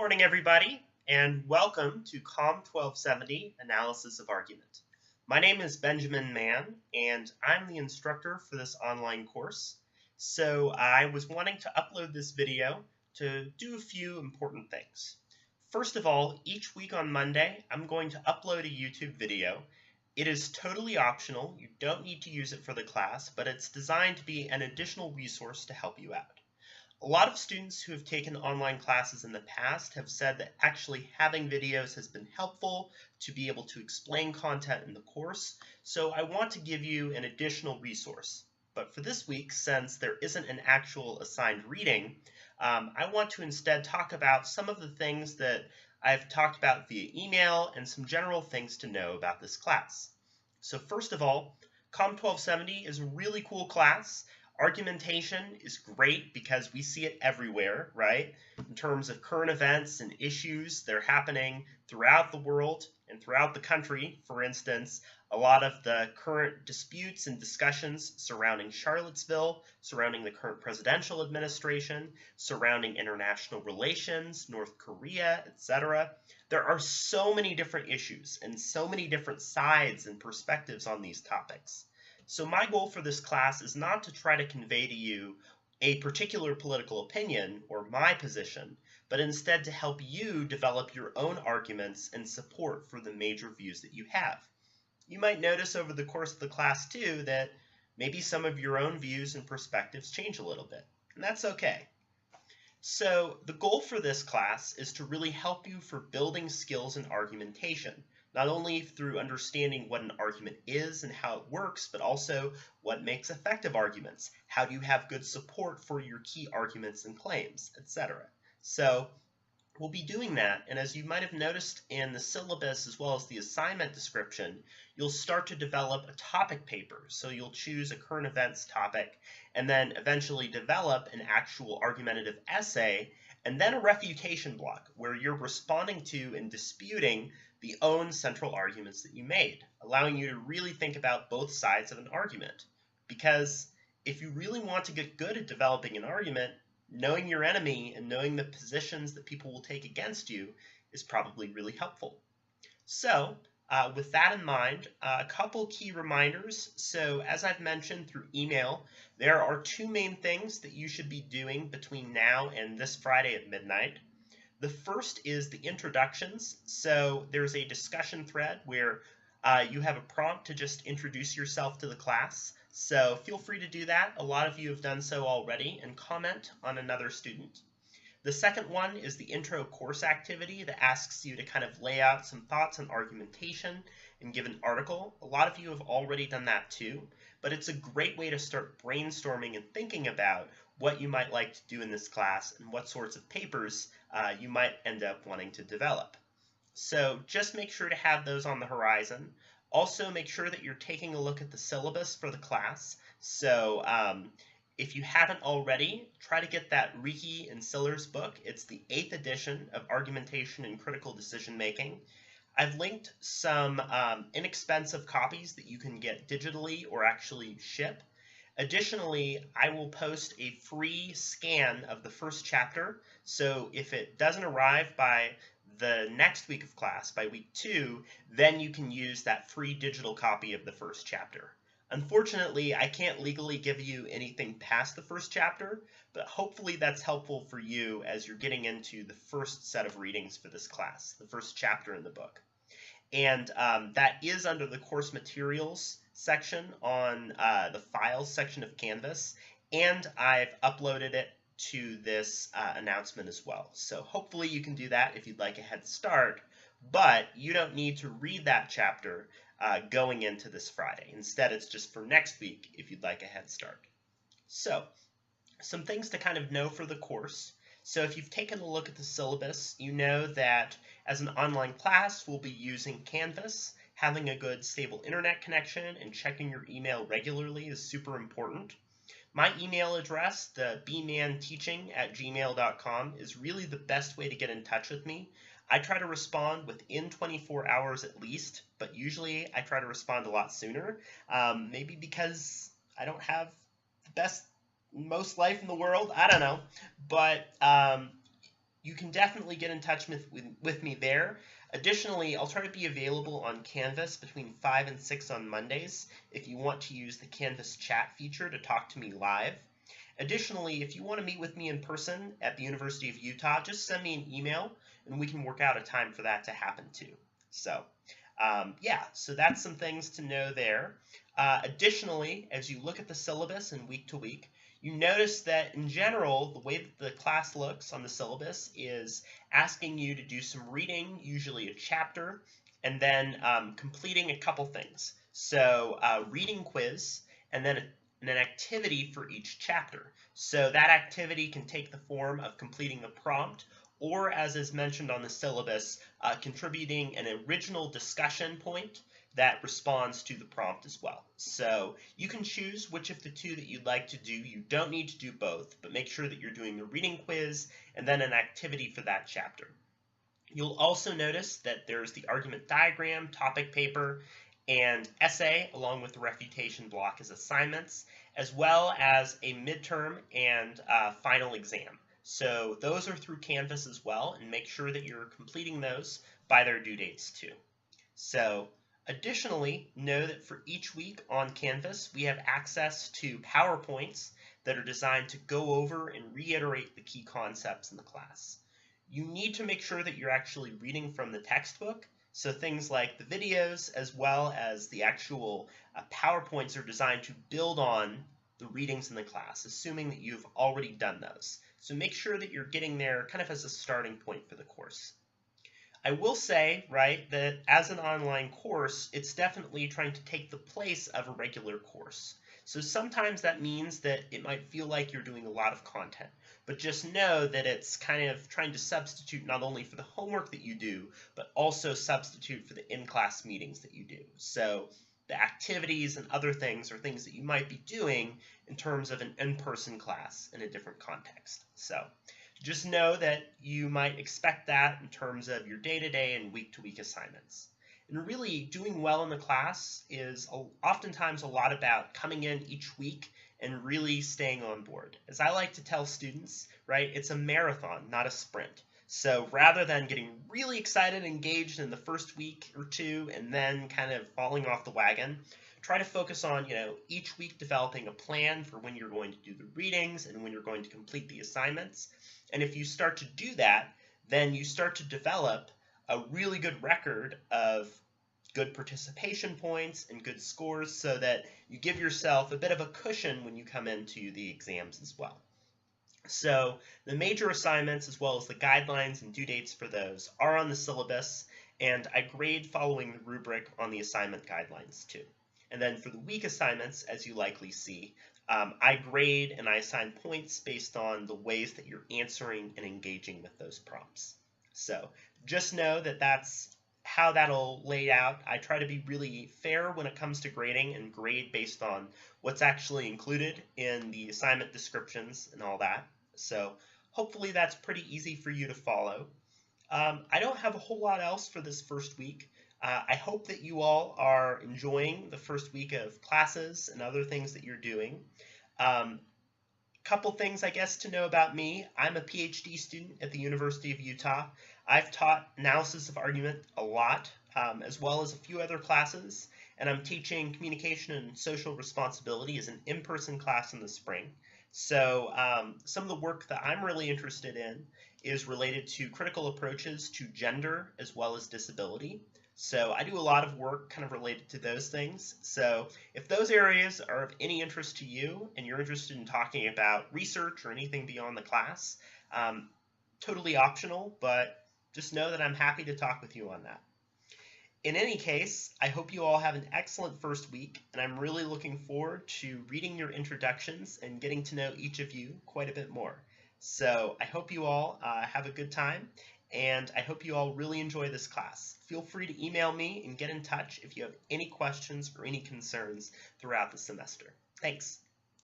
morning, everybody, and welcome to COMM 1270 Analysis of Argument. My name is Benjamin Mann, and I'm the instructor for this online course. So I was wanting to upload this video to do a few important things. First of all, each week on Monday, I'm going to upload a YouTube video. It is totally optional. You don't need to use it for the class, but it's designed to be an additional resource to help you out. A lot of students who have taken online classes in the past have said that actually having videos has been helpful to be able to explain content in the course, so I want to give you an additional resource. But for this week, since there isn't an actual assigned reading, I want to instead talk about some of the things that I've talked about via email and some general things to know about this class. So first of all, COMM 1270 is a really cool class. Argumentation is great because we see it everywhere, right? In terms of current events and issues, they're happening throughout the world and throughout the country. For instance, a lot of the current disputes and discussions surrounding Charlottesville, surrounding the current presidential administration, surrounding international relations, North Korea, etc. There are so many different issues and so many different sides and perspectives on these topics. So my goal for this class is not to try to convey to you a particular political opinion or my position, but instead to help you develop your own arguments and support for the major views that you have. You might notice over the course of the class too that maybe some of your own views and perspectives change a little bit, and that's okay. So the goal for this class is to really help you for building skills in argumentation, not only through understanding what an argument is and how it works, but also what makes effective arguments. How do you have good support for your key arguments and claims, etc. So we'll be doing that, and as you might have noticed in the syllabus as well as the assignment description, you'll start to develop a topic paper. So you'll choose a current events topic and then eventually develop an actual argumentative essay and then a refutation block where you're responding to and disputing the own central arguments that you made, allowing you to really think about both sides of an argument. Because if you really want to get good at developing an argument, knowing your enemy and knowing the positions that people will take against you is probably really helpful. So with that in mind, a couple key reminders. So as I've mentioned through email, there are two main things that you should be doing between now and this Friday at midnight. The first is the introductions. So there's a discussion thread where you have a prompt to just introduce yourself to the class. So feel free to do that. A lot of you have done so already, and comment on another student. The second one is the intro course activity that asks you to kind of lay out some thoughts on argumentation and give an article. A lot of you have already done that too, but it's a great way to start brainstorming and thinking about what you might like to do in this class and what sorts of papers you might end up wanting to develop. So just make sure to have those on the horizon. Also make sure that you're taking a look at the syllabus for the class. So if you haven't already, try to get that Ricci and Siller's book. It's the 8th edition of Argumentation and Critical Decision Making. I've linked some inexpensive copies that you can get digitally or actually ship. Additionally, I will post a free scan of the first chapter, so if it doesn't arrive by the next week of class, by week 2, then you can use that free digital copy of the first chapter. Unfortunately, I can't legally give you anything past the first chapter, but hopefully that's helpful for you as you're getting into the first set of readings for this class, the first chapter in the book. And that is under the course materials section on the files section of Canvas, and I've uploaded it to this announcement as well. So hopefully you can do that if you'd like a head start, but you don't need to read that chapter going into this Friday. Instead, it's just for next week if you'd like a head start. So some things to kind of know for the course. So if you've taken a look at the syllabus, you know that as an online class, we'll be using Canvas. Having a good stable internet connection and checking your email regularly is super important. My email address, the bmanteaching@gmail.com, is really the best way to get in touch with me. I try to respond within 24 hours at least, but usually I try to respond a lot sooner. Maybe because I don't have the most life in the world, I don't know. But you can definitely get in touch with me there. Additionally, I'll try to be available on Canvas between 5 and 6 on Mondays if you want to use the Canvas chat feature to talk to me live. Additionally, if you want to meet with me in person at the University of Utah, just send me an email and we can work out a time for that to happen too. So yeah, so that's some things to know there. Additionally, as you look at the syllabus and week to week, you notice that in general, the way that the class looks on the syllabus is asking you to do some reading, usually a chapter, and then completing a couple things. So reading quiz, and then an activity for each chapter. So that activity can take the form of completing a prompt, or as is mentioned on the syllabus, contributing an original discussion point that responds to the prompt as well. So you can choose which of the two that you'd like to do. You don't need to do both, but make sure that you're doing the reading quiz and then an activity for that chapter. You'll also notice that there's the argument diagram, topic paper, and essay, along with the refutation block as assignments, as well as a midterm and final exam. So those are through Canvas as well, and make sure that you're completing those by their due dates too. So additionally, know that for each week on Canvas, we have access to PowerPoints that are designed to go over and reiterate the key concepts in the class. You need to make sure that you're actually reading from the textbook. So things like the videos as well as the actual PowerPoints are designed to build on the readings in the class, assuming that you've already done those. So make sure that you're getting there kind of as a starting point for the course. I will say, right, that as an online course, it's definitely trying to take the place of a regular course. So sometimes that means that it might feel like you're doing a lot of content, but just know that it's kind of trying to substitute not only for the homework that you do, but also substitute for the in-class meetings that you do. So the activities and other things are things that you might be doing in terms of an in-person class in a different context. So just know that you might expect that in terms of your day-to-day and week-to-week assignments. And really, doing well in the class is oftentimes a lot about coming in each week and really staying on board. As I like to tell students, right, it's a marathon, not a sprint. So rather than getting really excited and engaged in the first week or two and then kind of falling off the wagon, try to focus on, each week developing a plan for when you're going to do the readings and when you're going to complete the assignments. And if you start to do that, then you start to develop a really good record of good participation points and good scores so that you give yourself a bit of a cushion when you come into the exams as well. So the major assignments as well as the guidelines and due dates for those are on the syllabus, and I grade following the rubric on the assignment guidelines too. And then for the week assignments, as you likely see, I grade and I assign points based on the ways that you're answering and engaging with those prompts. So just know that that's how that'll lay out. I try to be really fair when it comes to grading and grade based on what's actually included in the assignment descriptions and all that. So hopefully that's pretty easy for you to follow. I don't have a whole lot else for this first week. I hope that you all are enjoying the first week of classes and other things that you're doing. Couple things I guess to know about me. I'm a PhD student at the University of Utah. I've taught analysis of argument a lot, as well as a few other classes, and I'm teaching communication and social responsibility as an in-person class in the spring. So some of the work that I'm really interested in is related to critical approaches to gender as well as disability. So I do a lot of work kind of related to those things. So if those areas are of any interest to you and you're interested in talking about research or anything beyond the class, totally optional, but just know that I'm happy to talk with you on that. In any case, I hope you all have an excellent first week, and I'm really looking forward to reading your introductions and getting to know each of you quite a bit more. So I hope you all have a good time, and I hope you all really enjoy this class. Feel free to email me and get in touch if you have any questions or any concerns throughout the semester. Thanks.